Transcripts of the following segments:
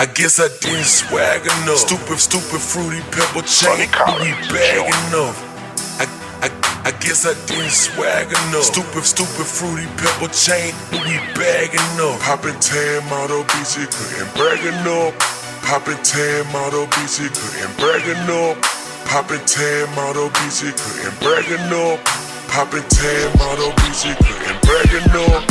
I guess I didn't swag enough. Stupid fruity pebble chain. We bag enough. I guess I didn't swag enough. Stupid fruity pebble chain. We bag enough. Poppin' tan model BG couldn't brag enough. Poppin' tan model BG couldn't brag enough. Poppin' tan model BG couldn't brag enough. Poppin' tan model BG couldn't brag enough.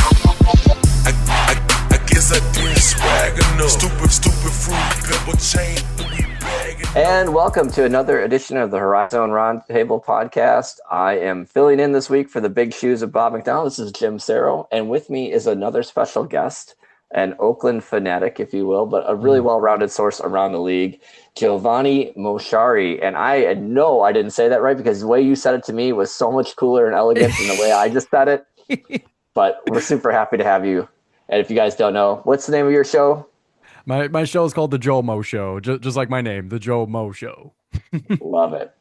I guess I didn't swag enough. Stupid fruity pebble chain. We bag enough. And welcome to another edition of the Horizon Roundtable podcast. I am filling in this week for the big shoes of Bob McDonald. This is Jim Sarro, and with me is another special guest, an Oakland fanatic, if you will, but a really well-rounded source around the league, Giovanni Moshari. And I know I didn't say that right because the way you said it to me was so much cooler and elegant than the way I just said it. But we're super happy to have you. And if you guys don't know, what's the name of your show? My show is called The Joe Mo Show, just like my name, The Joe Mo Show. Love it.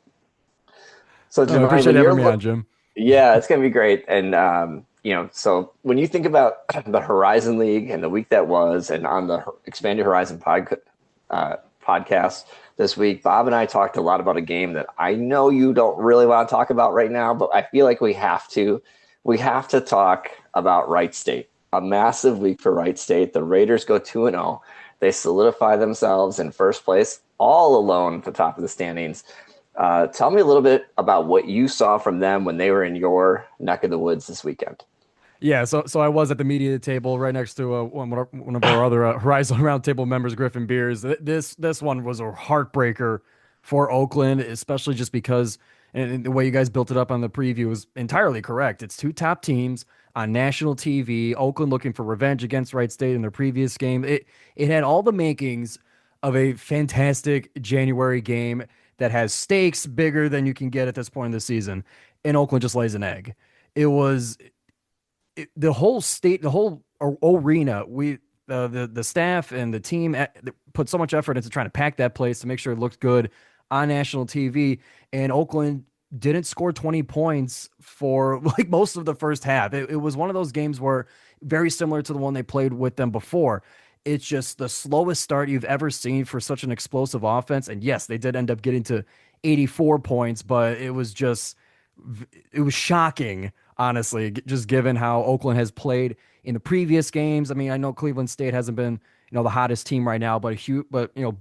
So, I Giovanni, appreciate when you're having me on, Jim. Yeah, it's going to be great. And, so when you think about the Horizon League and the week that was, and on the Expanded Horizon podcast this week, Bob and I talked a lot about a game that I know you don't really want to talk about right now, but I feel like we have to. We have to talk about Wright State. A massive week for Wright State. The Raiders go 2-0. They solidify themselves in first place, all alone at the top of the standings. Tell me a little bit about what you saw from them when they were in your neck of the woods this weekend. Yeah, so I was at the media table right next to one of our other Horizon Roundtable members, Griffin Beers. This one was a heartbreaker for Oakland, especially just because and the way you guys built it up on the preview was entirely correct. It's two top teams on national TV. Oakland looking for revenge against Wright State in their previous game. It had all the makings of a fantastic January game that has stakes bigger than you can get at this point in the season. And Oakland just lays an egg. It was the whole state, the whole arena. The staff and the team put so much effort into trying to pack that place to make sure it looked good on national TV. And Oakland didn't score 20 points for like most of the first half. It was one of those games where very similar to the one they played with them before. It's just the slowest start you've ever seen for such an explosive offense. And yes, they did end up getting to 84 points, but it was shocking, honestly, just given how Oakland has played in the previous games. I mean, I know Cleveland State hasn't been, the hottest team right now, but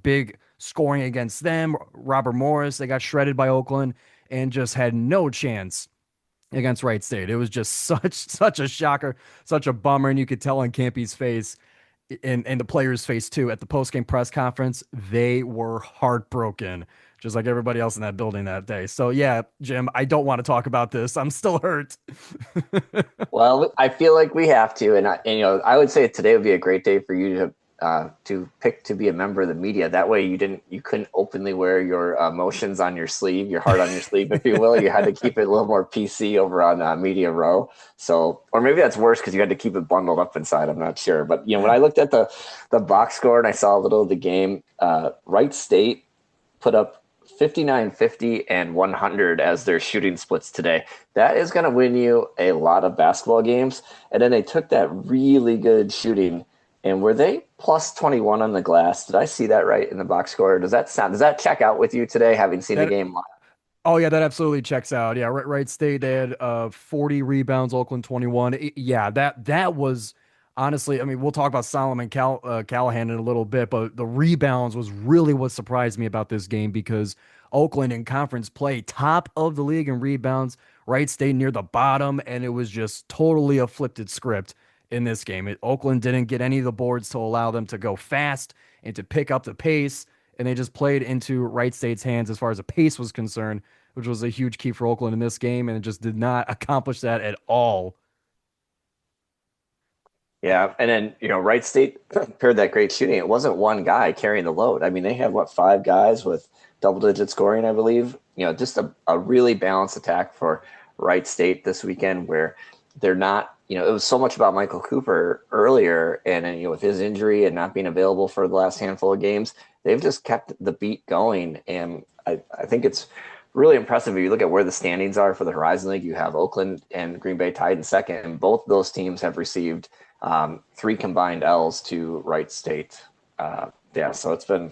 big scoring against them. Robert Morris, they got shredded by Oakland and just had no chance against Wright State. It was just such a shocker, such a bummer, and you could tell on Campy's face and the players' face too at the postgame press conference. They were heartbroken, just like everybody else in that building that day. So yeah, Jim, I don't want to talk about this. I'm still hurt. Well, I feel like we have to, and I would say today would be a great day for you to pick to be a member of the media. That way you couldn't openly wear your emotions on your sleeve, your heart on your sleeve, if you will. You had to keep it a little more PC over on Media Row. So, or maybe that's worse because you had to keep it bundled up inside. I'm not sure. But, when I looked at the box score and I saw a little of the game, Wright State put up 59, 50, and 100 as their shooting splits today. That is going to win you a lot of basketball games. And then they took that really good shooting. And were they plus 21 on the glass? Did I see that right in the box score? Does that check out with you today, having seen the game live? Oh yeah, that absolutely checks out. Yeah, Wright State, they had 40 rebounds, Oakland 21. Yeah, that was honestly, I mean, we'll talk about Solomon Callahan in a little bit, but the rebounds was really what surprised me about this game because Oakland in conference play top of the league in rebounds, Wright State near the bottom, and it was just totally a flipped script in this game. Oakland didn't get any of the boards to allow them to go fast and to pick up the pace, and they just played into Wright State's hands as far as the pace was concerned, which was a huge key for Oakland in this game, and it just did not accomplish that at all. Yeah, and then, Wright State paired that great shooting. It wasn't one guy carrying the load. I mean, they had, five guys with double-digit scoring, I believe. Just a really balanced attack for Wright State this weekend where they're not, it was so much about Michael Cooper earlier, and then, with his injury and not being available for the last handful of games, they've just kept the beat going. And I think it's really impressive. If you look at where the standings are for the Horizon League, you have Oakland and Green Bay tied in second, and both those teams have received 3 combined L's to Wright State Yeah, so it's been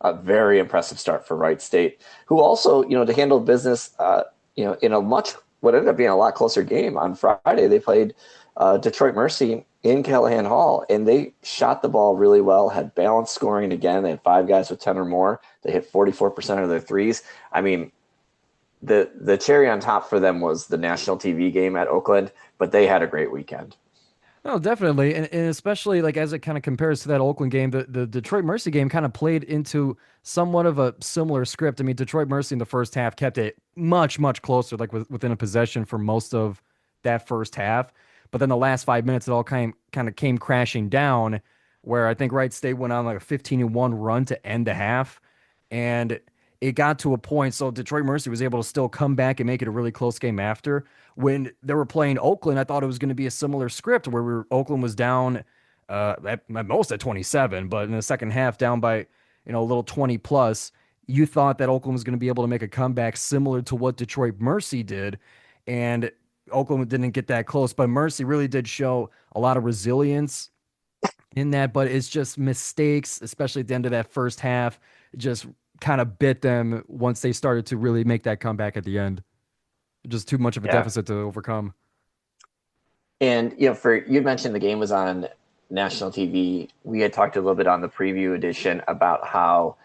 a very impressive start for Wright State, who also, to handle business, in a much what ended up being a lot closer game on Friday. They played Detroit Mercy in Callahan Hall, and they shot the ball really well, had balanced scoring again. They had 5 guys with 10 or more. They hit 44% of their threes. I mean, the cherry on top for them was the national TV game at Oakland, but they had a great weekend. No, definitely, and especially like as it kind of compares to that Oakland game, the Detroit Mercy game kind of played into somewhat of a similar script. I mean, Detroit Mercy in the first half kept it much closer, like within a possession for most of that first half. But then the last 5 minutes, it all kind of came crashing down, where I think Wright State went on like a 15-1 run to end the half, and it got to a point. So Detroit Mercy was able to still come back and make it a really close game after. When they were playing Oakland, I thought it was going to be a similar script where Oakland was down at most at 27, but in the second half down by a little 20 plus. You thought that Oakland was going to be able to make a comeback similar to what Detroit Mercy did, and Oakland didn't get that close. But Mercy really did show a lot of resilience in that, but it's just mistakes, especially at the end of that first half, just kind of bit them once they started to really make that comeback at the end. Just too much of a Yeah. deficit to overcome. And for you mentioned the game was on national TV. We had talked a little bit on the preview edition about how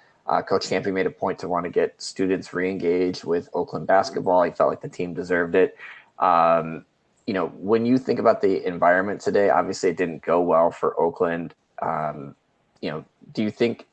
Coach Campy made a point to want to get students re-engaged with Oakland basketball. He felt like the team deserved it. When you think about the environment today, obviously it didn't go well for Oakland. Do you think,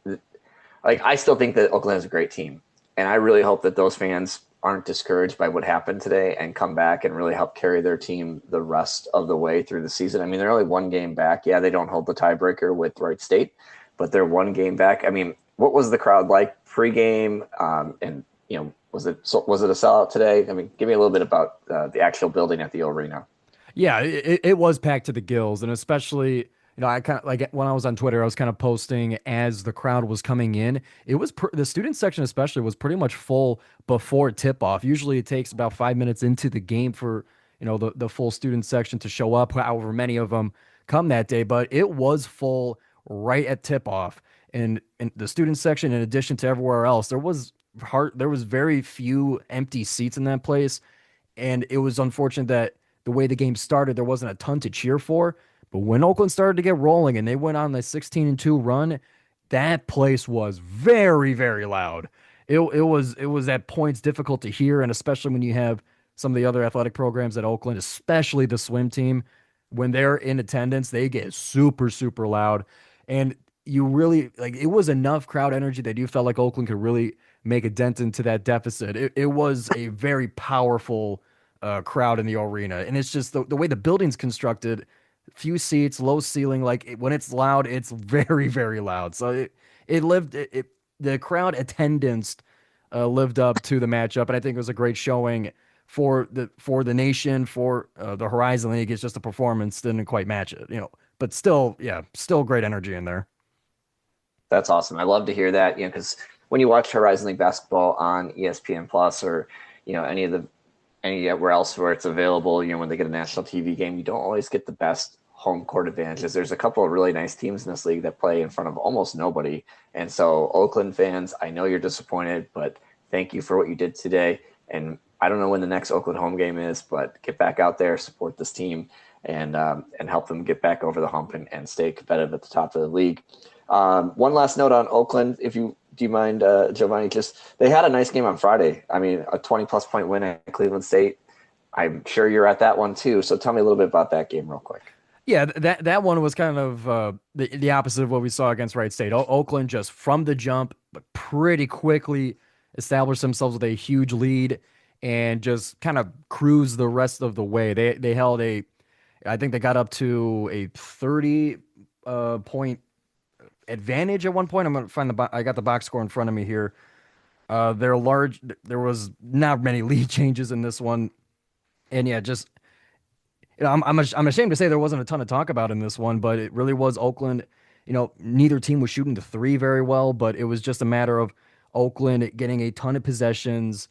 I still think that Oakland has a great team, and I really hope that those fans aren't discouraged by what happened today and come back and really help carry their team the rest of the way through the season. I mean, they're only one game back. Yeah, they don't hold the tiebreaker with Wright State, but they're one game back. I mean, what was the crowd like pregame? Was it a sellout today? I mean, give me a little bit about the actual building at the arena. Yeah, it was packed to the gills, and especially, I kind of like when I was on Twitter, I was kind of posting as the crowd was coming in. It was the student section, especially, was pretty much full before tip off. Usually, it takes about 5 minutes into the game for the full student section to show up. However many of them come that day, but it was full right at tip off, and the student section, in addition to everywhere else, there was very few empty seats in that place, and it was unfortunate that the way the game started, there wasn't a ton to cheer for. But when Oakland started to get rolling and they went on the 16-2 run, that place was very loud. It was at points difficult to hear, and especially when you have some of the other athletic programs at Oakland, especially the swim team, when they're in attendance, they get super loud. And you really it was enough crowd energy that you felt like Oakland could really make a dent into that deficit. It was a very powerful crowd in the arena, and it's just the way the building's constructed, few seats, low ceiling. When it's loud, it's very loud. So the crowd attendance lived up to the matchup, and I think it was a great showing for the nation, for the Horizon League. It's just the performance didn't quite match it, but still, yeah, still great energy in there. That's awesome. I love to hear that, because when you watch Horizon League basketball on ESPN Plus or anywhere else where it's available, when they get a national TV game, you don't always get the best home court advantages. There's a couple of really nice teams in this league that play in front of almost nobody. And so Oakland fans, I know you're disappointed, but thank you for what you did today. And I don't know when the next Oakland home game is, but get back out there, support this team, and help them get back over the hump and stay competitive at the top of the league. One last note on Oakland, do you mind, Giovanni? Just they had a nice game on Friday. I mean, a 20-plus point win at Cleveland State. I'm sure you're at that one too. So tell me a little bit about that game real quick. Yeah, that one was kind of the opposite of what we saw against Wright State. Oakland just from the jump, but pretty quickly established themselves with a huge lead and just kind of cruised the rest of the way. They held I think they got up to a 30 point advantage at one point. I'm gonna find I got the box score in front of me here. There was not many lead changes in this one, and yeah, just I'm ashamed to say there wasn't a ton to talk about in this one, but it really was Oakland. Neither team was shooting the three very well, but it was just a matter of Oakland getting a ton of possessions,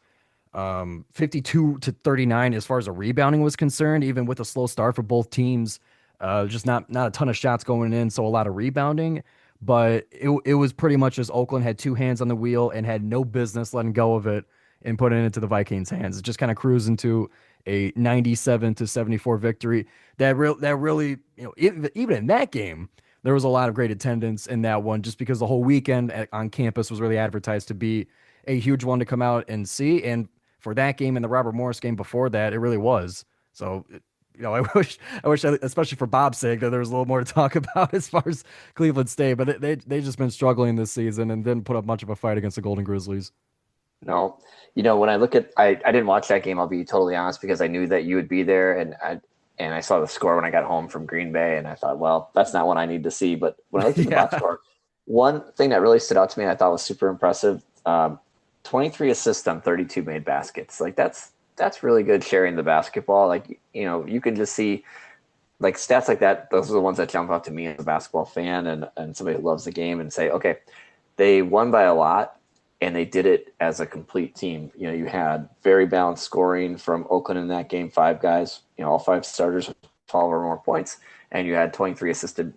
52-39 as far as the rebounding was concerned, even with a slow start for both teams. Just not a ton of shots going in, so a lot of rebounding. but it was pretty much just Oakland had two hands on the wheel and had no business letting go of it and putting it into the Vikings' hands. It just kind of cruised into a 97-74 victory. That really, even in that game, there was a lot of great attendance in that one, just because the whole weekend on campus was really advertised to be a huge one to come out and see. And for that game and the Robert Morris game before that, it really was. So, I wish, especially for Bob's sake, that there was a little more to talk about as far as Cleveland State. But they just been struggling this season and didn't put up much of a fight against the Golden Grizzlies. No, when I look at, I didn't watch that game. I'll be totally honest, because I knew that you would be there, and I saw the score when I got home from Green Bay, and I thought, well, that's not what I need to see. But when I looked at the box score, one thing that really stood out to me, and I thought was super impressive: 23 assists on 32 made baskets. Like that's really good sharing the basketball. Like you can just see like stats like that. Those are the ones that jump out to me as a basketball fan and somebody who loves the game, and say, okay, they won by a lot, and they did it as a complete team. You had very balanced scoring from Oakland in that game, 5 guys, all 5 starters with 12 or more points, and you had 23 assisted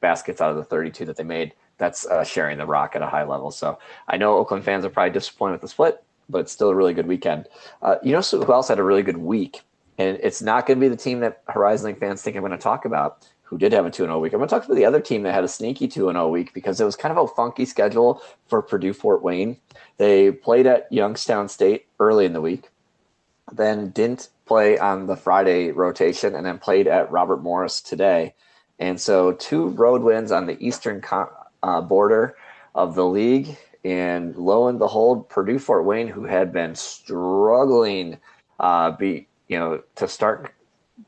baskets out of the 32 that they made. That's sharing the rock at a high level. So I know Oakland fans are probably disappointed with the split, but it's still a really good weekend. So who else had a really good week? And it's not going to be the team that Horizon Link fans think I'm going to talk about, who did have a 2-0 week. I'm going to talk about the other team that had a sneaky 2-0 week, because it was kind of a funky schedule for Purdue Fort Wayne. They played at Youngstown State early in the week, then didn't play on the Friday rotation, and then played at Robert Morris today. And so 2 road wins on the eastern border of the league. And lo and behold, Purdue Fort Wayne, who had been struggling to start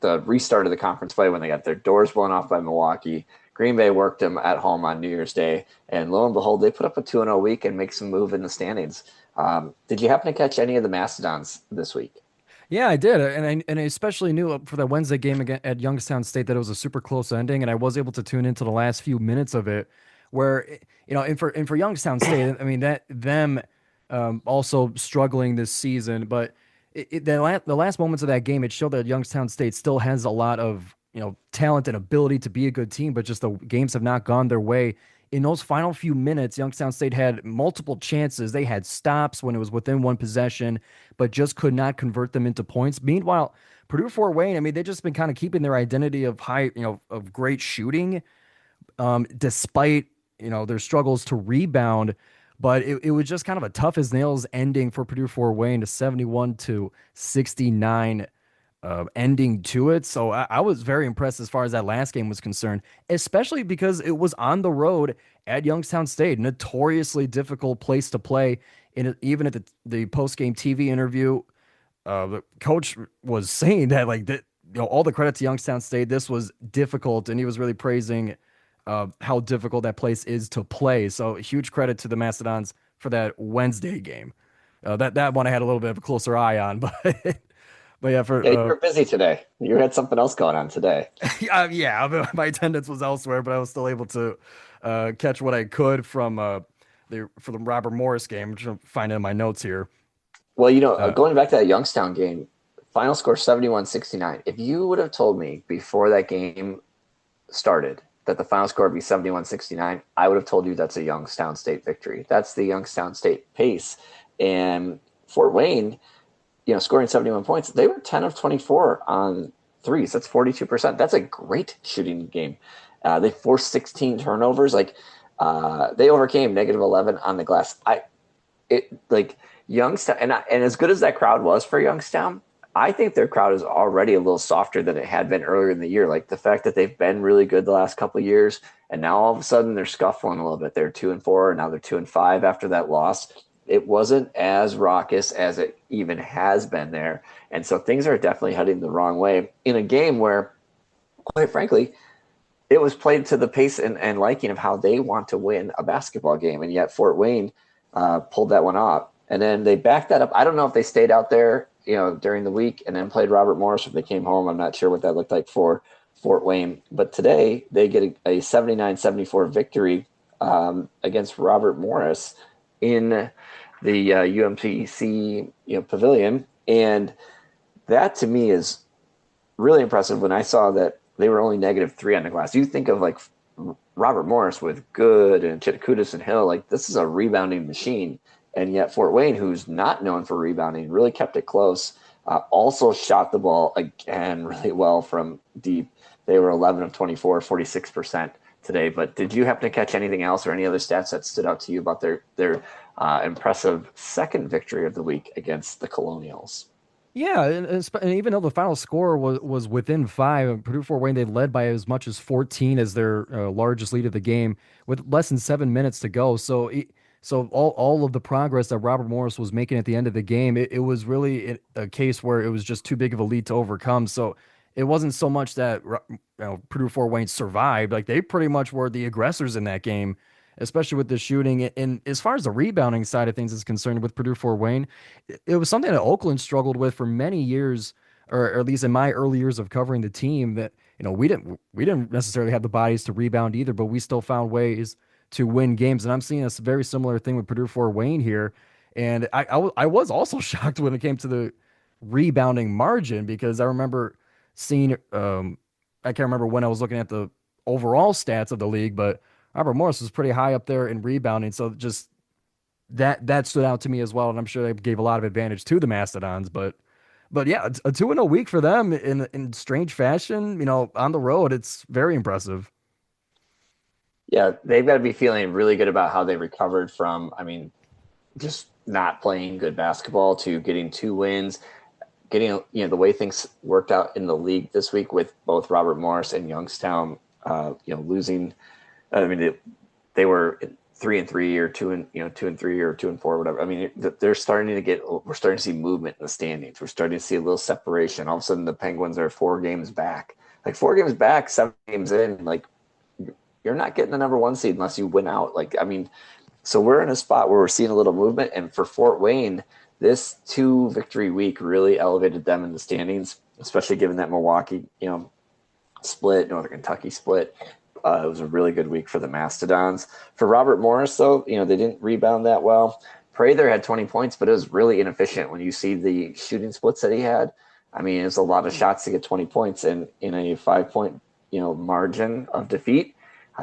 the restart of the conference play when they got their doors blown off by Milwaukee. Green Bay worked them at home on New Year's Day, and lo and behold, they put up a 2-0 week and make some move in the standings. Did you happen to catch any of the Mastodons this week? Yeah, I did, and I especially knew for that Wednesday game again at Youngstown State that it was a super close ending, and I was able to tune into the last few minutes of it, where and for Youngstown State, I mean that them also struggling this season, but the last moments of that game, it showed that Youngstown State still has a lot of talent and ability to be a good team, but just the games have not gone their way. In those final few minutes, Youngstown State had multiple chances. They had stops when it was within one possession, but just could not convert them into points. Meanwhile, Purdue Fort Wayne, I mean, they've just been kind of keeping their identity of of great shooting, despite their struggles to rebound. But it was just kind of a tough as nails ending for Purdue Fort Wayne, to 71-69 ending to it. So I was very impressed as far as that last game was concerned, especially because it was on the road at Youngstown State, notoriously difficult place to play. Even at the post-game TV interview, the coach was saying that all the credit to Youngstown State, this was difficult, and he was really praising how difficult that place is to play. So huge credit to the Mastodons for that Wednesday game. That one I had a little bit of a closer eye on, but yeah, you were busy today. You had something else going on today. Yeah, my attendance was elsewhere, but I was still able to catch what I could from the Robert Morris game, which I'm finding in my notes here. Well, going back to that Youngstown game, final score 71-69. If you would have told me before that game started that the final score would be 71-69, I would have told you that's a Youngstown State victory. That's the Youngstown State pace. And Fort Wayne, scoring 71 points, they were 10 of 24 on threes. That's 42%. That's a great shooting game. They forced 16 turnovers. They overcame -11 on the glass. Youngstown, and as good as that crowd was for Youngstown, I think their crowd is already a little softer than it had been earlier in the year. Like the fact that they've been really good the last couple of years, and now all of a sudden they're scuffling a little bit. They're 2-4, and now they're 2-5 after that loss. It wasn't as raucous as it even has been there. And so things are definitely heading the wrong way in a game where, quite frankly, it was played to the pace and liking of how they want to win a basketball game. And yet Fort Wayne pulled that one off. And then they backed that up. I don't know if they stayed out there, during the week and then played Robert Morris, if they came home. I'm not sure what that looked like for Fort Wayne. But today they get a 79-74 victory against Robert Morris in the UMPC pavilion. And that to me is really impressive. When I saw that they were only -3 on the glass, you think of Robert Morris with Good and Chitakudis and Hill, like this is a rebounding machine. And yet Fort Wayne, who's not known for rebounding, really kept it close. Also shot the ball again really well from deep. They were 11 of 24, 46% today. But did you happen to catch anything else or any other stats that stood out to you about their impressive second victory of the week against the Colonials? Yeah, and even though the final score was within five, Purdue Fort Wayne they led by as much as 14 as their largest lead of the game with less than 7 minutes to go. So all of the progress that Robert Morris was making at the end of the game, it was really a case where it was just too big of a lead to overcome. So it wasn't so much that Purdue Fort Wayne survived; like they pretty much were the aggressors in that game, especially with the shooting. And as far as the rebounding side of things is concerned, with Purdue Fort Wayne, it was something that Oakland struggled with for many years, or at least in my early years of covering the team. That we didn't necessarily have the bodies to rebound either, but we still found ways to win games. And I'm seeing a very similar thing with Purdue Fort Wayne here. And I was also shocked when it came to the rebounding margin because I remember seeing I can't remember when I was looking at the overall stats of the league, but Robert Morris was pretty high up there in rebounding. So just that stood out to me as well, and I'm sure they gave a lot of advantage to the Mastodons. But yeah, a 2-0 week for them in strange fashion. On the road, it's very impressive. Yeah, they've got to be feeling really good about how they recovered from, I mean, just not playing good basketball to getting 2 wins, getting the way things worked out in the league this week with both Robert Morris and Youngstown, losing. I mean, they were 3-3 or 2-3 or 2-4, whatever. I mean, they're starting to we're starting to see movement in the standings. We're starting to see a little separation. All of a sudden, the Penguins are 4 games back. Like 4 games back, 7 games in. Like you're not getting the number 1 seed unless you win out. Like I mean, so we're in a spot where we're seeing a little movement. And for Fort Wayne, this 2 victory week really elevated them in the standings, especially given that Milwaukee, split, Northern Kentucky split. It was a really good week for the Mastodons. For Robert Morris, though, they didn't rebound that well. Prather had 20 points, but it was really inefficient when you see the shooting splits that he had. I mean, it was a lot of shots to get 20 points, and in a 5-point, margin of defeat,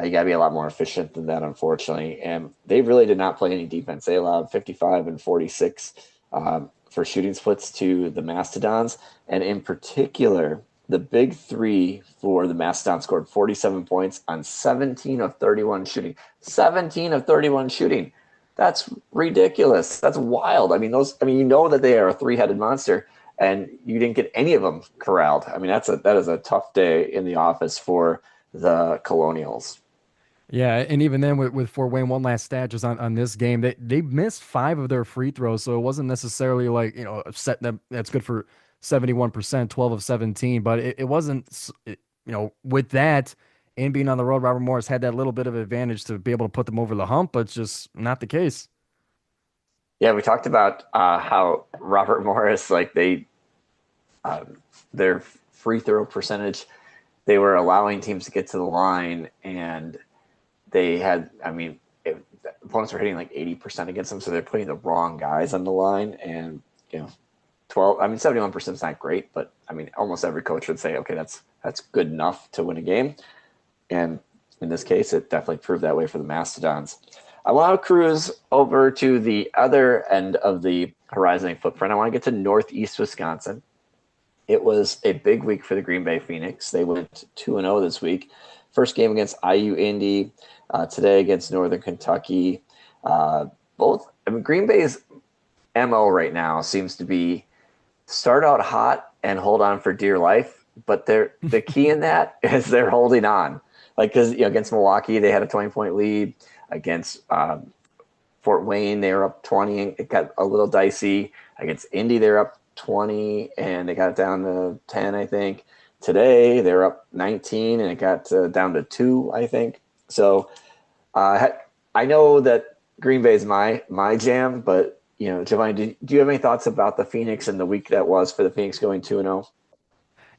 you got to be a lot more efficient than that, unfortunately. And they really did not play any defense. They allowed 55 and 46 for shooting splits to the Mastodons, and in particular, the big three for the Mastodon scored 47 points on 17 of 31 shooting. 17 of 31 shooting. That's ridiculous. That's wild. I mean, that they are a three-headed monster, and you didn't get any of them corralled. I mean, that is a tough day in the office for the Colonials. Yeah, and even then with Fort Wayne, one last stat just on this game, they missed 5 of their free throws, so it wasn't necessarily like a set that's good for 71%, 12 of 17, but it wasn't with that and being on the road, Robert Morris had that little bit of advantage to be able to put them over the hump, but it's just not the case. Yeah, we talked about how Robert Morris, like their free throw percentage, they were allowing teams to get to the line, and they had, opponents were hitting like 80% against them, so they're putting the wrong guys on the line. And 71% is not great, but almost every coach would say, okay, that's good enough to win a game. And in this case, it definitely proved that way for the Mastodons. I want to cruise over to the other end of the Horizon footprint. I want to get to Northeast Wisconsin. It was a big week for the Green Bay Phoenix. They went 2-0 this week. First game against IU Indy, today against Northern Kentucky. Green Bay's MO right now seems to be start out hot and hold on for dear life, but the key in that is they're holding on. Like, because against Milwaukee they had a 20-point lead. Against Fort Wayne they were up 20. It got a little dicey. Against Indy they're up 20 and they got it down to 10, I think. Today they're up 19 and it got down to 2, I think. So I know that Green Bay is my jam, but Giovanni, do you have any thoughts about the Phoenix and the week that was for the Phoenix going 2-0?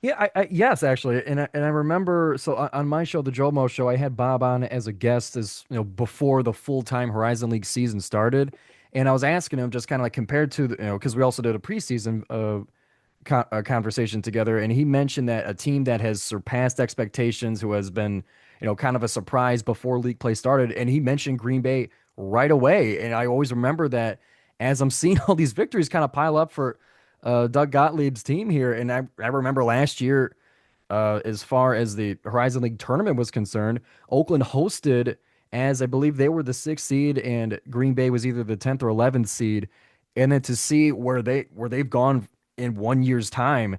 Yeah, yes, actually, and I remember. So on my show, the Jomo Show, I had Bob on as a guest, as before the full-time Horizon League season started, and I was asking him just kind of like compared to because we also did a preseason conversation together, and he mentioned that a team that has surpassed expectations, who has been, kind of a surprise before league play started, and he mentioned Green Bay right away. And I always remember that as I'm seeing all these victories kind of pile up for Doug Gottlieb's team here, and I remember last year, as far as the Horizon League tournament was concerned, Oakland hosted as I believe they were the 6th seed and Green Bay was either the 10th or 11th seed. And then to see where they've gone in 1 year's time,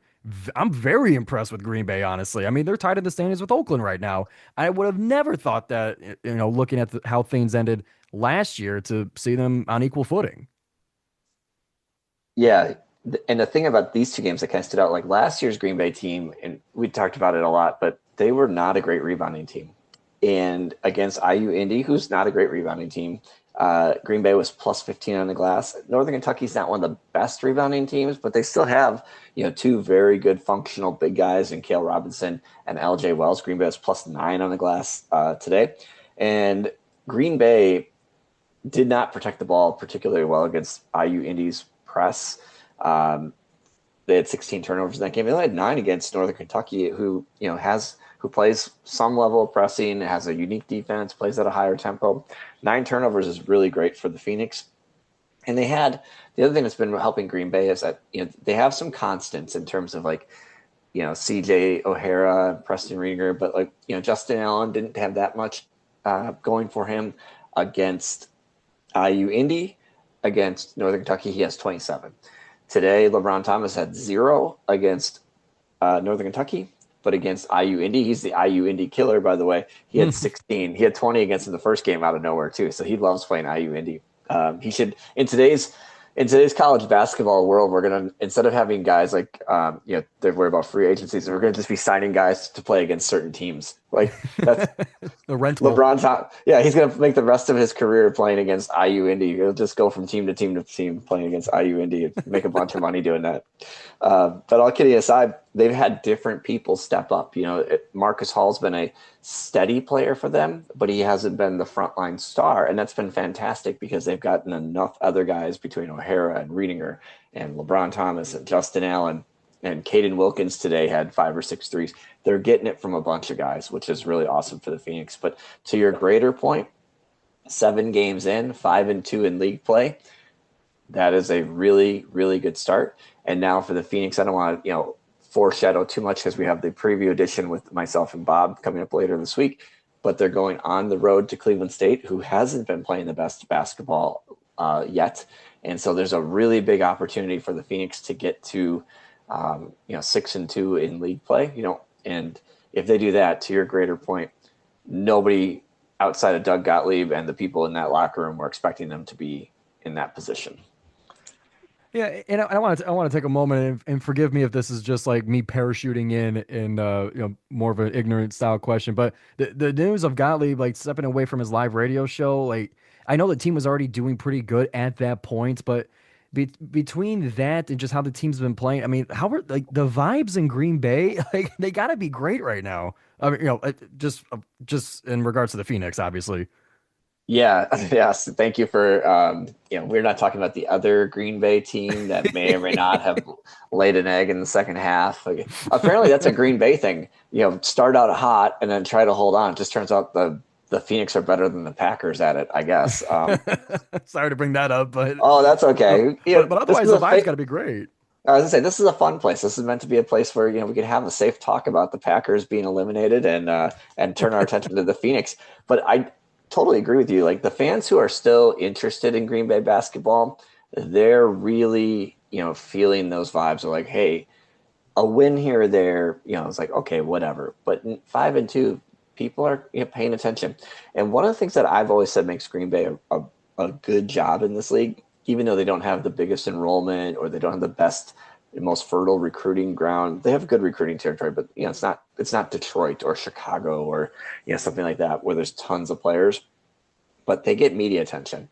I'm very impressed with Green Bay, honestly. I mean, they're tied in the standings with Oakland right now. I would have never thought that, looking at how things ended last year, to see them on equal footing. Yeah. And the thing about these two games that kind of stood out, like last year's Green Bay team, and we talked about it a lot, but they were not a great rebounding team. And against IU Indy, who's not a great rebounding team, Green Bay was plus 15 on the glass. Northern Kentucky's not one of the best rebounding teams, but they still have, two very good functional big guys in Cale Robinson and LJ Wells. Green Bay was plus 9 on the glass today. And Green Bay did not protect the ball particularly well against IU Indy's press. They had 16 turnovers in that game. They only had 9 against Northern Kentucky, who who plays some level of pressing, has a unique defense, plays at a higher tempo. 9 turnovers is really great for the Phoenix. And they had the other thing that's been helping Green Bay is that they have some constants in terms of CJ O'Hara, Preston Rieger, but Justin Allen didn't have that much going for him against IU Indy. Against Northern Kentucky, he has 27. Today, LeBron Thomas had 0 against Northern Kentucky, but against IU Indy, he's the IU Indy killer, by the way. He had 16. He had 20 against him the first game out of nowhere, too. So he loves playing IU Indy. He should, in today's college basketball world, we're going to, instead of having guys they're worried about free agencies, we're going to just be signing guys to play against certain teams. Like that's the rental. LeBron Thomas. Yeah, he's going to make the rest of his career playing against IU Indy. He'll just go from team to team to team playing against IU Indy and make a bunch of money doing that. But all kidding aside, they've had different people step up. Marcus Hall's been a steady player for them, but he hasn't been the frontline star. And that's been fantastic because they've gotten enough other guys between O'Hara and Riedinger and LeBron Thomas and Justin Allen. And Caden Wilkins today had 5 or 6 threes. They're getting it from a bunch of guys, which is really awesome for the Phoenix. But to your greater point, 7 games in, 5-2 in league play. That is a really, really good start. And now for the Phoenix, I don't want to, foreshadow too much because we have the preview edition with myself and Bob coming up later this week. But they're going on the road to Cleveland State, who hasn't been playing the best basketball yet. And so there's a really big opportunity for the Phoenix to get to 6-2 in league play. And if they do that, to your greater point, nobody outside of Doug Gottlieb and the people in that locker room were expecting them to be in that position. Yeah, and I want to take a moment and forgive me if this is just like me parachuting in more of an ignorant style question, but the news of Gottlieb stepping away from his live radio show, I know the team was already doing pretty good at that point, but between that and just how the team's been playing, I mean, how are the vibes in Green Bay? They got to be great right now. I mean, just in regards to the Phoenix, obviously. Yeah. Yes. Thank you for, we're not talking about the other Green Bay team that may or may not have laid an egg in the second half. Apparently that's a Green Bay thing, start out hot and then try to hold on. It just turns out the Phoenix are better than the Packers at it, I guess. Sorry to bring that up, but that's okay. But otherwise the vibe's got to be great. I was gonna say, this is a fun place. This is meant to be a place where we can have a safe talk about the Packers being eliminated and turn our attention to the Phoenix. But I totally agree with you. The fans who are still interested in Green Bay basketball, they're really feeling those vibes. They're like, hey, a win here or there, it's like, okay, whatever. But 5-2, people are paying attention. And one of the things that I've always said makes Green Bay a good job in this league, even though they don't have the biggest enrollment or they don't have the best, most fertile recruiting ground, they have good recruiting territory, but it's not Detroit or Chicago or something like that where there's tons of players, but they get media attention.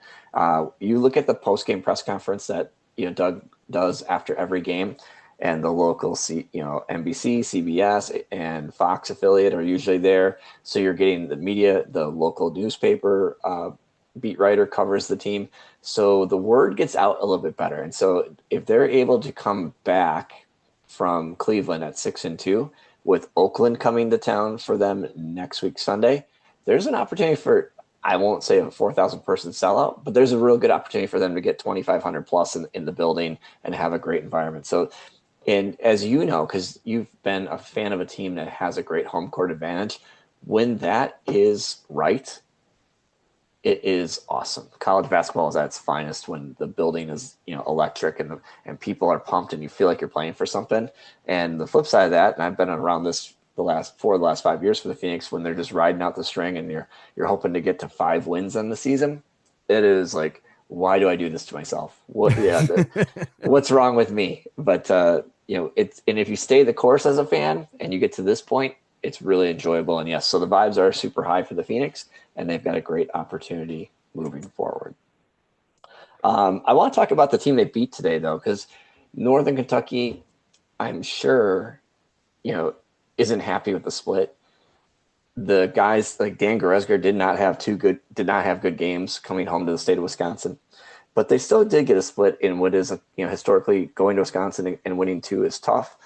You look at the post-game press conference that Doug does after every game, and the local NBC, CBS, and Fox affiliate are usually there. So you're getting the media, the local newspaper beat writer covers the team. So the word gets out a little bit better. And so if they're able to come back from Cleveland at 6-2, with Oakland coming to town for them next week Sunday. There's an opportunity for, I won't say a 4,000 person sellout, but there's a real good opportunity for them to get 2,500 plus in the building and have a great environment. So, and as you know, because you've been a fan of a team that has a great home court advantage, when that is right, it is awesome. College basketball is at its finest when the building is, electric and people are pumped and you feel like you're playing for something. And the flip side of that, and I've been around this the last 5 years for the Phoenix, when they're just riding out the string and you're hoping to get to 5 wins in the season, it is like, why do I do this to myself? What's wrong with me? But it's, and if you stay the course as a fan and you get to this point, it's really enjoyable. And yes, so the vibes are super high for the Phoenix, and they've got a great opportunity moving forward. I want to talk about the team they beat today, though, because Northern Kentucky, I'm sure, isn't happy with the split. The guys like Dan Goretzka did not have good games coming home to the state of Wisconsin, but they still did get a split in what is historically going to Wisconsin and winning 2 is tough.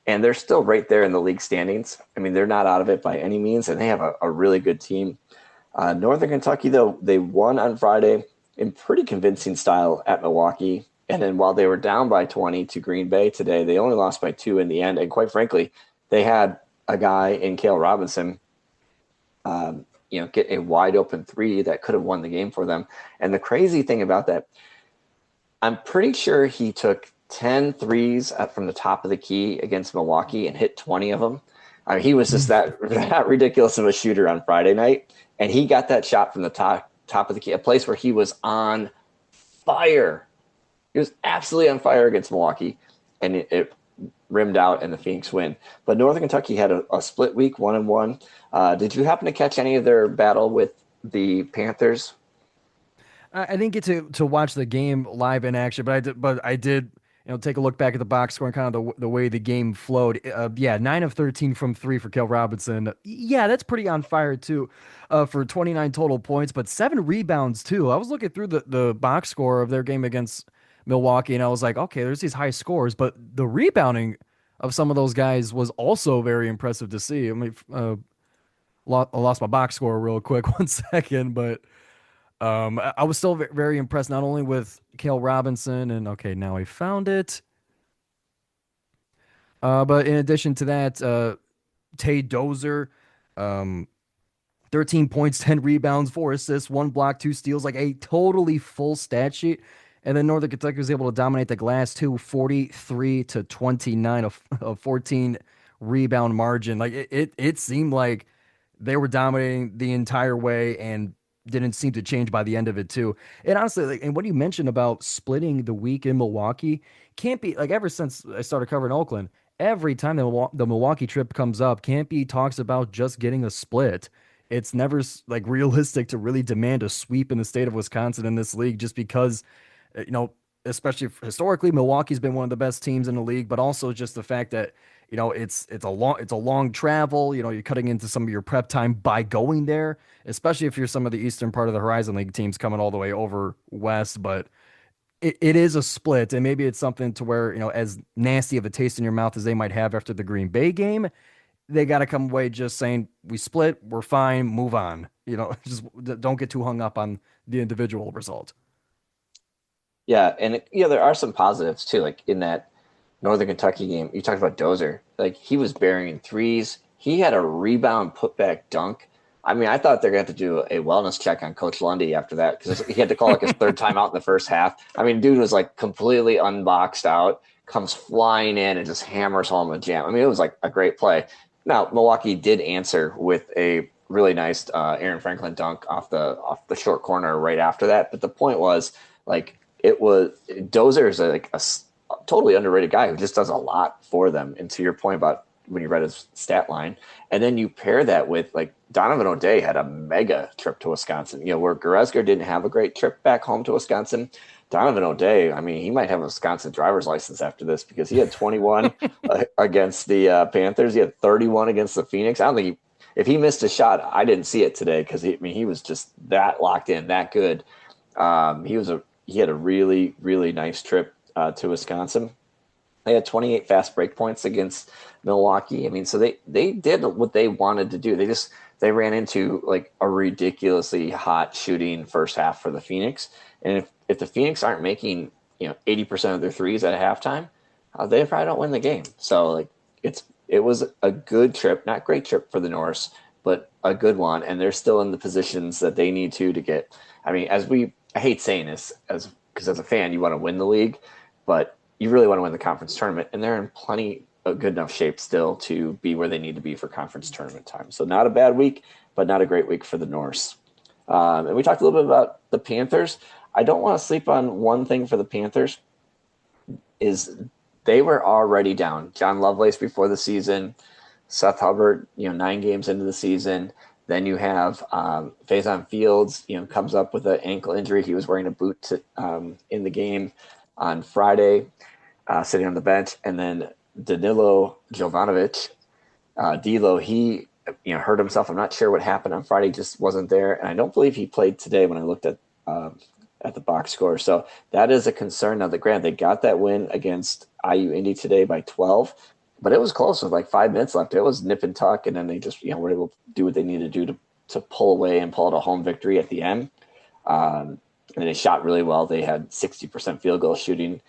And they're still right there in the league standings. I mean, they're not out of it by any means, and they have a really good team. Northern Kentucky, though, they won on Friday in pretty convincing style at Milwaukee. And then while they were down by 20 to Green Bay today, they only lost by 2 in the end. And quite frankly, they had a guy in Cale Robinson, get a wide open 3 that could have won the game for them. And the crazy thing about that, I'm pretty sure he took 10 threes from the top of the key against Milwaukee and hit 20 of them. I mean, he was just that ridiculous of a shooter on Friday night. And he got that shot from the top of the key, a place where he was on fire. He was absolutely on fire against Milwaukee, and it rimmed out and the Phoenix win. But Northern Kentucky had a split week, 1-1. Did you happen to catch any of their battle with the Panthers? I didn't get to watch the game live in action, but I did take a look back at the box score and kind of the way the game flowed. 9 of 13 from 3 for Cale Robinson. Yeah, that's pretty on fire too, for 29 total points, but 7 rebounds too. I was looking through the box score of their game against Milwaukee, and I was like, okay, there's these high scores, but the rebounding of some of those guys was also very impressive to see. I mean, I lost my box score real quick, 1 second, but I was still very impressed, not only with Cale Robinson, and okay, now I found it. But in addition to that, Tay Dozier, 13 points, 10 rebounds, 4 assists, 1 block, 2 steals, like a totally full stat sheet. And then Northern Kentucky was able to dominate the glass too, 43-29, a 14 rebound margin. Like it seemed like they were dominating the entire way and didn't seem to change by the end of it too. And honestly, and what you mentioned about splitting the week in Milwaukee can't be, like, ever since I started covering Oakland, every time the Milwaukee trip comes up, Campy talks about just getting a split. It's never like realistic to really demand a sweep in the state of Wisconsin in this league, just because, especially historically, Milwaukee's been one of the best teams in the league, but also just the fact that, it's a long travel. You're cutting into some of your prep time by going there, especially if you're some of the eastern part of the Horizon League teams coming all the way over west. But it is a split, and maybe it's something to where, as nasty of a taste in your mouth as they might have after the Green Bay game, they got to come away just saying, we split, we're fine, move on. Just don't get too hung up on the individual result. Yeah, and there are some positives too, like in that Northern Kentucky game. You talked about Dozier, like he was burying threes. He had a rebound putback dunk. I mean, I thought they're going to have to do a wellness check on Coach Lundy after that, because he had to call like his third timeout in the first half. I mean, dude was like completely unboxed out, comes flying in and just hammers home a jam. I mean, it was like a great play. Now, Milwaukee did answer with a really nice Aaron Franklin dunk off the short corner right after that. But the point was, like, Dozier is like a totally underrated guy who just does a lot for them. And to your point about when you read his stat line, and then you pair that with, like, Donovan O'Day had a mega trip to Wisconsin, where Goretzka didn't have a great trip back home to Wisconsin. Donovan O'Day, I mean, he might have a Wisconsin driver's license after this, because he had 21 against the Panthers. He had 31 against the Phoenix. I don't think if he missed a shot, I didn't see it today, because he was just that locked in, that good. He had a really, really nice trip to Wisconsin. They had 28 fast break points against Milwaukee. I mean, so they did what they wanted to do. They ran into like a ridiculously hot shooting first half for the Phoenix. And if the Phoenix aren't making 80% of their threes at halftime, they probably don't win the game. So like it was a good trip, not great trip for the Norse, but a good one. And they're still in the positions that they need to get. I mean, I hate saying this because as a fan you want to win the league, but you really want to win the conference tournament, and they're in plenty of good enough shape still to be where they need to be for conference tournament time. So not a bad week, but not a great week for the Norse. And we talked a little bit about the Panthers. I don't want to sleep on one thing for the Panthers is they were already down. John Lovelace before the season, Seth Hubbard, 9 games into the season. Then you have Faison Fields, comes up with an ankle injury. He was wearing a boot in the game on Friday, sitting on the bench. And then Danilo Jovanovic, D'Lo, he hurt himself. I'm not sure what happened on Friday, just wasn't there. And I don't believe he played today when I looked at the box score. So that is a concern. Now, they got that win against IU Indy today by 12, but it was close with like 5 minutes left. It was nip and tuck, and then they just were able to do what they needed to do to pull away and pull out a home victory at the end. And they shot really well. They had 60% field goal shooting,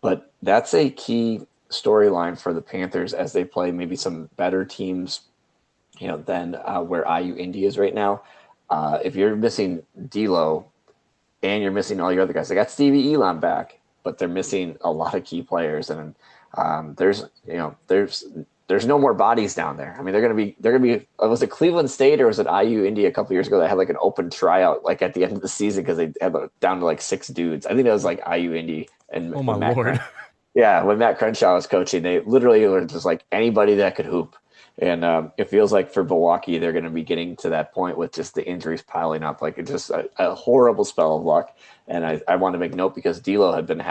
but that's a key storyline for the Panthers as they play maybe some better teams, than where IU Indy is right now. If you're missing D'Lo and you're missing all your other guys, they got Stevie Elon back, but they're missing a lot of key players, and there's no more bodies down there. I mean, they're gonna be. Was it Cleveland State or was it IU Indy a couple years ago that had like an open tryout like at the end of the season because they had down to like 6 dudes. I think that was like IU Indy and Oh my Lord. Yeah, when Matt Crenshaw was coaching, they literally were just like anybody that could hoop. And it feels like for Milwaukee, they're going to be getting to that point with just the injuries piling up. Like it's just a horrible spell of luck. And I want to make note because D'Lo had been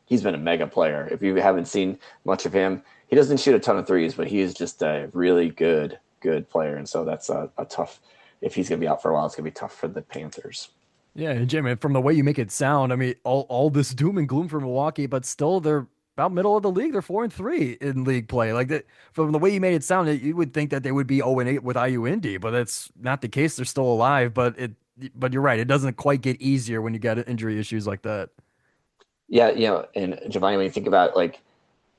he's been a mega player. If you haven't seen much of him, he doesn't shoot a ton of threes, but he is just a really good player. And so that's a tough, if he's going to be out for a while, it's going to be tough for the Panthers. Yeah, and Jim, from the way you make it sound, I mean, all this doom and gloom for Milwaukee, but still they're about middle of the league. They're 4-3 in league play. Like that, from the way you made it sound, you would think that they would be 0-8 with IU Indy, but that's not the case. They're still alive, but you're right. It doesn't quite get easier when you got injury issues like that. Yeah, and Giovanni, when you think about like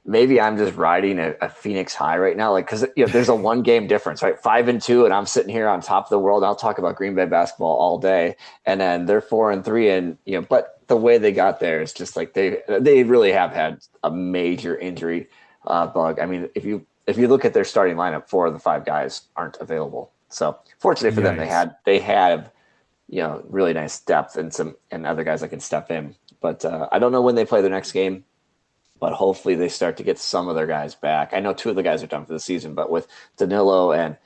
maybe I'm just riding a Phoenix high right now, like because there's a 1 game difference, right? 5-2, and I'm sitting here on top of the world. I'll talk about Green Bay basketball all day, and then they're 4-3, and but the way they got there is just like they really have had a major injury bug. I mean, if you look at their starting lineup, 4 of the 5 guys aren't available. So fortunately for them, they have really nice depth and other guys that can step in. But I don't know when they play their next game, but hopefully they start to get some of their guys back. I know 2 of the guys are done for the season, but with Danilo and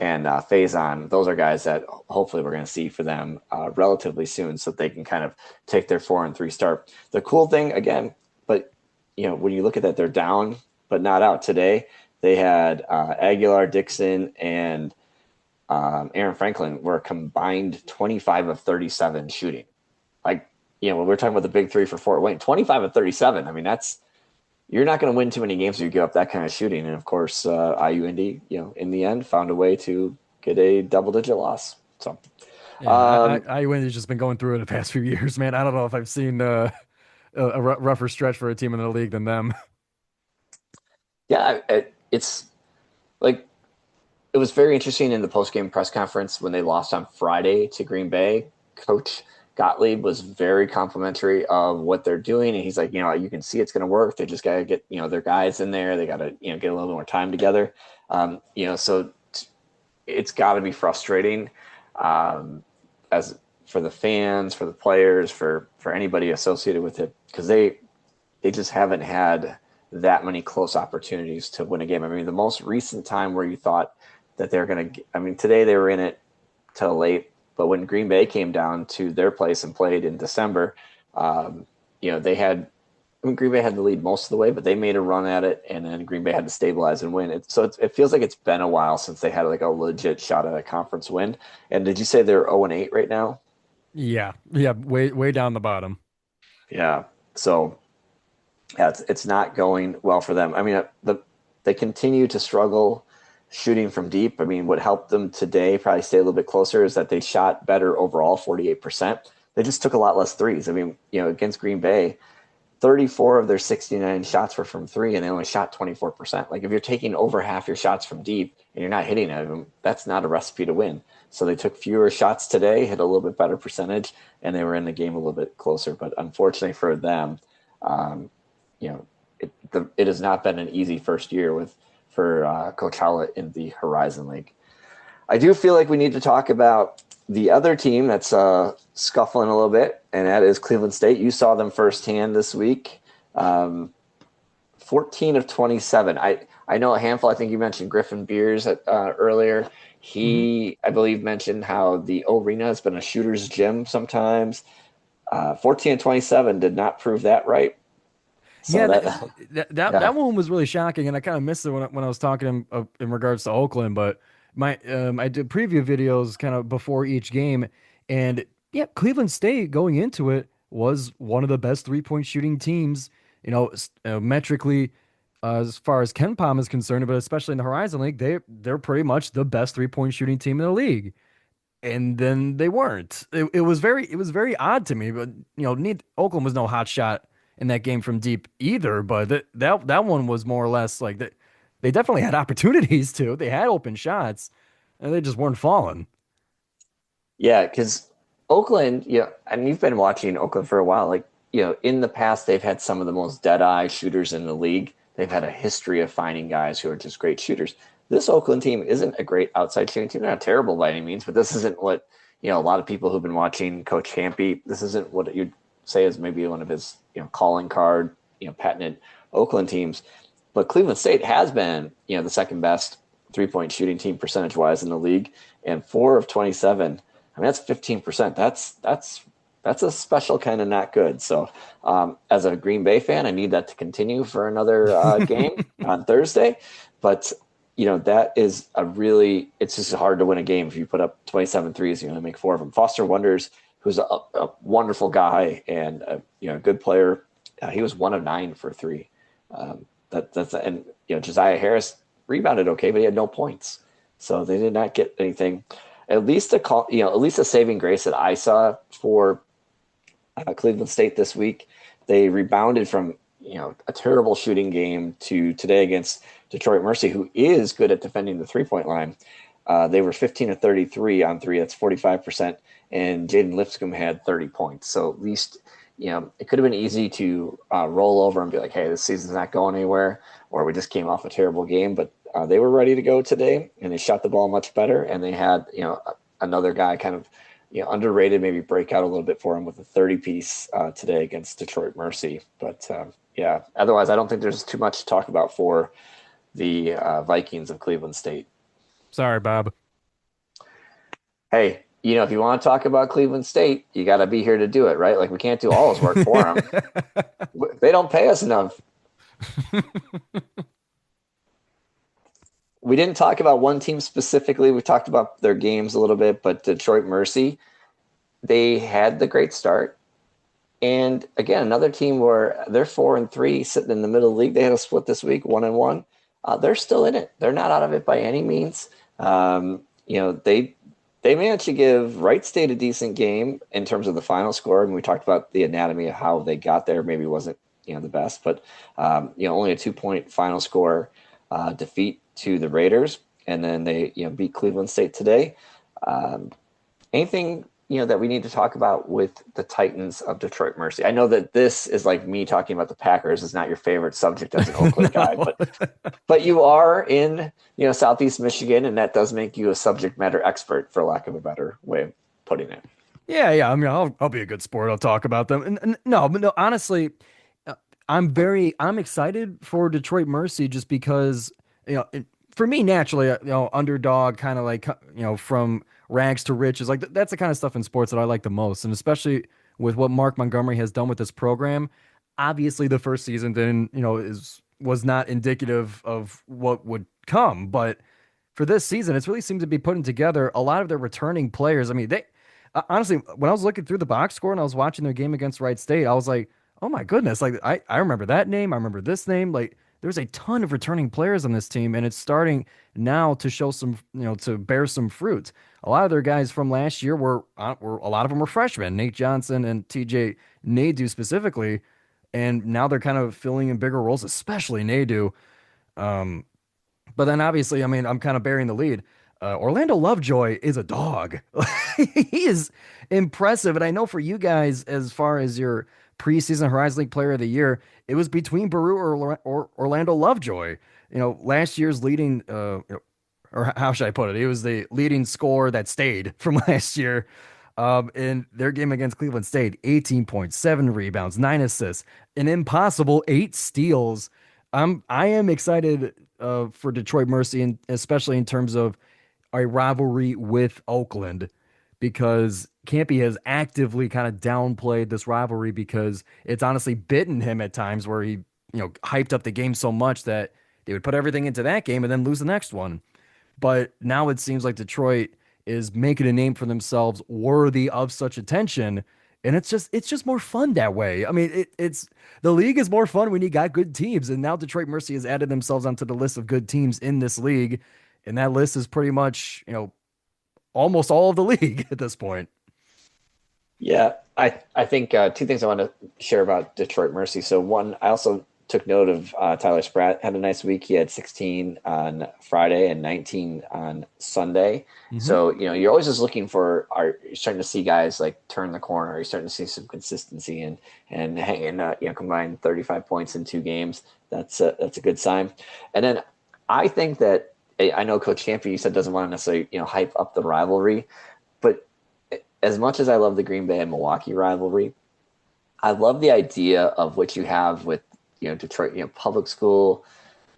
Faison, those are guys that hopefully we're going to see for them relatively soon so that they can kind of take their 4-3 start. The cool thing, again, but when you look at that, they're down but not out today. They had Aguilar, Dixon, and Aaron Franklin were combined 25 of 37 shooting. Like, when we're talking about the big 3 for Fort Wayne, 25 of 37. I mean, you're not going to win too many games if you give up that kind of shooting. And of course, IU Indy, in the end, found a way to get a double-digit loss. So, yeah, IU Indy's just been going through it the past few years, man. I don't know if I've seen a rougher stretch for a team in the league than them. Yeah, it's like it was very interesting in the post-game press conference when they lost on Friday to Green Bay. Coach Gottlieb was very complimentary of what they're doing, and he's like, you can see it's going to work. They just got to get their guys in there. They got to get a little more time together. So it's got to be frustrating as for the fans, for the players, for anybody associated with it, because they just haven't had that many close opportunities to win a game. I mean, the most recent time where you thought that they're going to, I mean, today they were in it till late, but when Green Bay came down to their place and played in December, they had, Green Bay had the lead most of the way, but they made a run at it, and then Green Bay had to stabilize and win it. So it feels like it's been a while since they had like a legit shot at a conference win. And did you say they're 0-8 right now? Yeah, way down the bottom. Yeah. So Yeah, it's not going well for them. I mean, they continue to struggle shooting from deep. I mean, what helped them today probably stay a little bit closer is that they shot better overall, 48%. They just took a lot less threes. I mean, against Green Bay, 34 of their 69 shots were from three, and they only shot 24%. Like, if you're taking over half your shots from deep and you're not hitting them, that's not a recipe to win. So they took fewer shots today, hit a little bit better percentage, and they were in the game a little bit closer. But unfortunately for them, um, it has not been an easy first year for Coach Howlett in the Horizon League. I do feel like we need to talk about the other team that's scuffling a little bit, and that is Cleveland State. You saw them firsthand this week. 14 of 27. I know a handful. I think you mentioned Griffin Beers earlier. He, I believe, mentioned how the arena has been a shooter's gym sometimes. 14 of 27 did not prove that right. So that one was really shocking, and I kind of missed it when I was talking in regards to Oakland. But I did preview videos kind of before each game, and yeah, Cleveland State going into it was one of the best 3-point shooting teams, metrically, as far as KenPom is concerned, but especially in the Horizon League, they're pretty much the best 3-point shooting team in the league. And then they weren't. It was very odd to me, but Oakland was no hot shot in that game from deep either. But that one was more or less like that. They definitely had opportunities to. They had open shots, and they just weren't falling. Yeah, because Oakland, and you've been watching Oakland for a while. Like, in the past, they've had some of the most dead-eye shooters in the league. They've had a history of finding guys who are just great shooters. This Oakland team isn't a great outside shooting team. They're not terrible by any means, but this isn't what, a lot of people who've been watching Coach Campy, this isn't what you'd say is maybe one of his, calling card, patented Oakland teams. But Cleveland State has been, the second best 3-point shooting team percentage-wise in the league, and 4 of 27. I mean, that's 15%. That's a special kind of not good. So as a Green Bay fan, I need that to continue for another game on Thursday. But, that is it's just hard to win a game if you put up 27 threes, you only make 4 of them. Foster Wonders, who's a wonderful guy and a good player, he was 1 of 9 for 3. And Josiah Harris rebounded okay, but he had no points. So they did not get anything. At least a saving grace that I saw for Cleveland State this week. They rebounded from a terrible shooting game to today against Detroit Mercy, who is good at defending the 3-point line. They were 15 of 33 on 3. That's 45%. And Jaden Lipscomb had 30 points. So at least, it could have been easy to roll over and be like, hey, this season's not going anywhere, or we just came off a terrible game. But they were ready to go today, and they shot the ball much better. And they had, another guy kind of, underrated, maybe break out a little bit for him with a 30-piece today against Detroit Mercy. But otherwise, I don't think there's too much to talk about for the Vikings of Cleveland State. Sorry, Bob. Hey, if you want to talk about Cleveland State, you got to be here to do it, right? Like, we can't do all his work for them. They don't pay us enough. We didn't talk about one team specifically. We talked about their games a little bit, but Detroit Mercy, they had the great start. And again, another team where they're 4-3 sitting in the middle of the league. They had a split this week, 1-1. They're still in it. They're not out of it by any means. They managed to give Wright State a decent game in terms of the final score. And we talked about the anatomy of how they got there. Maybe wasn't, the best, but, only a 2-point final score defeat to the Raiders. And then they, beat Cleveland State today. Anything, that we need to talk about with the Titans of Detroit Mercy? I know that this is like me talking about the Packers is not your favorite subject as an Oakland guy, but you are in, Southeast Michigan, and that does make you a subject matter expert, for lack of a better way of putting it. Yeah. I mean, I'll be a good sport. I'll talk about them. And no, honestly, I'm excited for Detroit Mercy just because, for me, naturally, underdog, kind of like, from rags to riches, like that's the kind of stuff in sports that I like the most. And especially with what Mark Montgomery has done with this program. Obviously the first season then, was not indicative of what would come, but for this season, it's really seemed to be putting together a lot of their returning players. I mean, they honestly, when I was looking through the box score and I was watching their game against Wright State, I was like, Oh my goodness. Like I remember that name. I remember this name. Like there's a ton of returning players on this team, and it's starting now to show some, to bear some fruit. A lot of their guys from last year were a lot of them were freshmen, Nate Johnson and TJ Nadu specifically, and now they're kind of filling in bigger roles, especially Nadu. Um, but then obviously, I mean, I'm kind of bearing the lead. Orlando Lovejoy is a dog. He is impressive. And I know for you guys, as far as your preseason Horizon League Player of the Year, it was between Baru or Orlando Lovejoy. Last year's leading, or how should I put it? He was the leading scorer that stayed from last year. In their game against Cleveland State, 18.7 rebounds, 9 assists, an impossible 8 steals. I am excited for Detroit Mercy, and especially in terms of a rivalry with Oakland, because Campy has actively kind of downplayed this rivalry because it's honestly bitten him at times where he, hyped up the game so much that they would put everything into that game and then lose the next one. But now it seems like Detroit is making a name for themselves worthy of such attention. And it's just more fun that way. I mean, it's the league is more fun when you got good teams. And now Detroit Mercy has added themselves onto the list of good teams in this league. And that list is pretty much, almost all of the league at this point. Yeah, I think two things I want to share about Detroit Mercy. So one, I also took note of Tyler Spratt had a nice week. He had 16 on Friday and 19 on Sunday. Mm-hmm. So you're always just looking for you're starting to see guys like turn the corner. You're starting to see some consistency and hang combine 35 points in 2 games. That's a good sign. And then I think that I know Coach Champion, you said, doesn't want to necessarily hype up the rivalry, but as much as I love the Green Bay and Milwaukee rivalry, I love the idea of what you have with Detroit, public school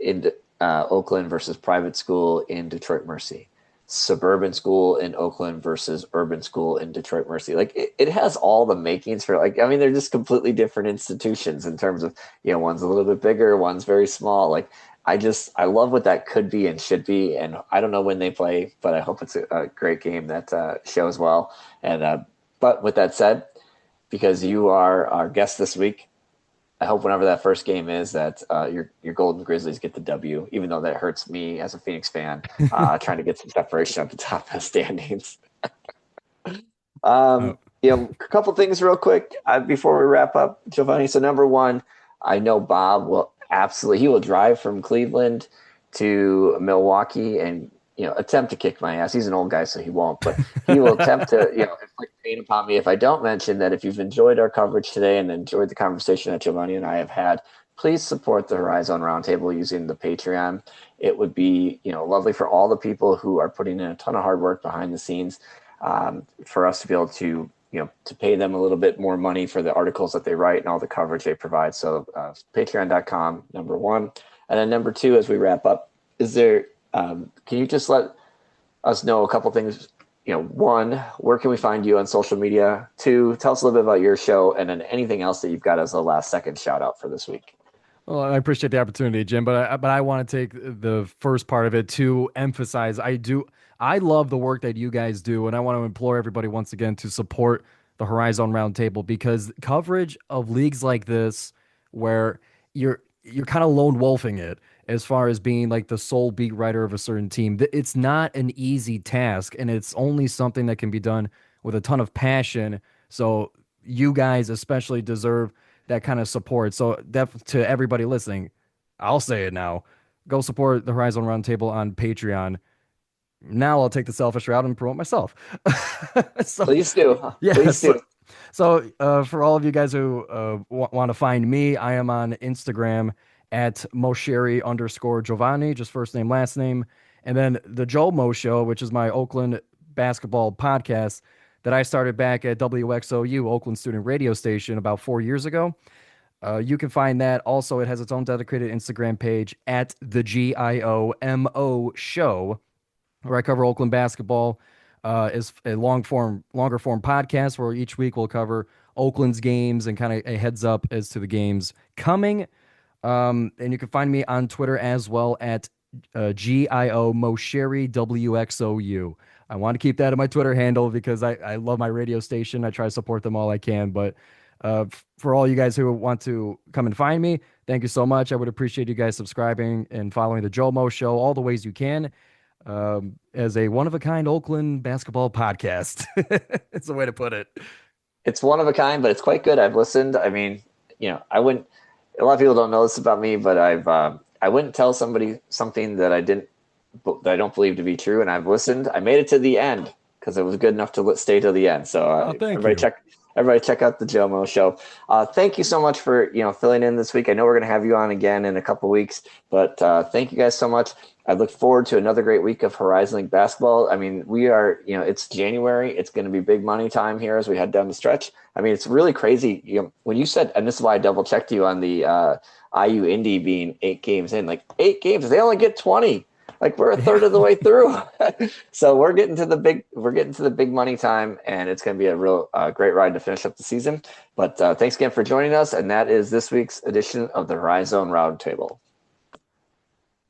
in Oakland versus private school in Detroit Mercy, suburban school in Oakland versus urban school in Detroit Mercy. Like it has all the makings for they're just completely different institutions in terms of one's a little bit bigger, one's very small. Like I love what that could be and should be, and I don't know when they play, but I hope it's a great game that shows well. And but with that said, because you are our guest this week, I hope whenever that first game is that your Golden Grizzlies get the W, even though that hurts me as a Phoenix fan, trying to get some separation at the top of the standings. Oh. A couple things real quick before we wrap up, Giovanni. So number one, I know Bob will he will drive from Cleveland to Milwaukee and attempt to kick my ass. He's an old guy, so he won't, but he will attempt to inflict pain upon me if I don't mention that. If you've enjoyed our coverage today and enjoyed the conversation that Giovanni and I have had, please support the Horizon Roundtable using the Patreon. It would be lovely for all the people who are putting in a ton of hard work behind the scenes, for us to be able to to pay them a little bit more money for the articles that they write and all the coverage they provide. So patreon.com, number one. And then number two, as we wrap up, is there, can you just let us know a couple things? One, where can we find you on social media? Two, tell us a little bit about your show, and then anything else that you've got as a last second shout out for this week. Well, I appreciate the opportunity, Jim, but I want to take the first part of it to emphasize I love the work that you guys do, and I want to implore everybody once again to support the Horizon Roundtable, because coverage of leagues like this, where you're kind of lone wolfing it as far as being like the sole beat writer of a certain team, it's not an easy task, and it's only something that can be done with a ton of passion. So you guys especially deserve that kind of support. So to everybody listening, I'll say it now: go support the Horizon Roundtable on Patreon. Now I'll take the selfish route and promote myself. So, please do. Yeah, please do. So for all of you guys who want to find me, I am on Instagram at Mosheri_Giovanni, just first name, last name. And then the Joel Mo Show, which is my Oakland basketball podcast that I started back at WXOU, Oakland Student Radio Station, about 4 years ago. You can find that. Also, it has its own dedicated Instagram page at the GIOMO Show, where I cover Oakland basketball. Is a longer form podcast where each week we'll cover Oakland's games and kind of a heads up as to the games coming. And you can find me on Twitter as well at GIO Mosheri WXOU. I want to keep that in my Twitter handle because I love my radio station. I try to support them all I can, but For all you guys who want to come and find me, thank you so much. I would appreciate you guys subscribing and following the JOMO Show all the ways you can, as a one-of-a-kind Oakland basketball podcast. It's a way to put it. It's one of a kind, but it's quite good. I've listened. I mean, I wouldn't. A lot of people don't know this about me, but I wouldn't tell somebody something that I don't believe to be true, and I've listened. I made it to the end because it was good enough to stay till the end. So everybody check out the JOMO Show. Thank you so much for filling in this week. I know we're going to have you on again in a couple weeks, but thank you guys so much. I look forward to another great week of Horizon League basketball. I mean, we are, it's January. It's going to be big money time here as we head down the stretch. I mean, it's really crazy. When you said, and this is why I double checked you on the IU Indy being 8 games in, like 8 games, they only get 20. Like we're a third of the way through. So we're getting to the big money time, and it's going to be a real great ride to finish up the season. But thanks again for joining us. And that is this week's edition of the Horizon Roundtable.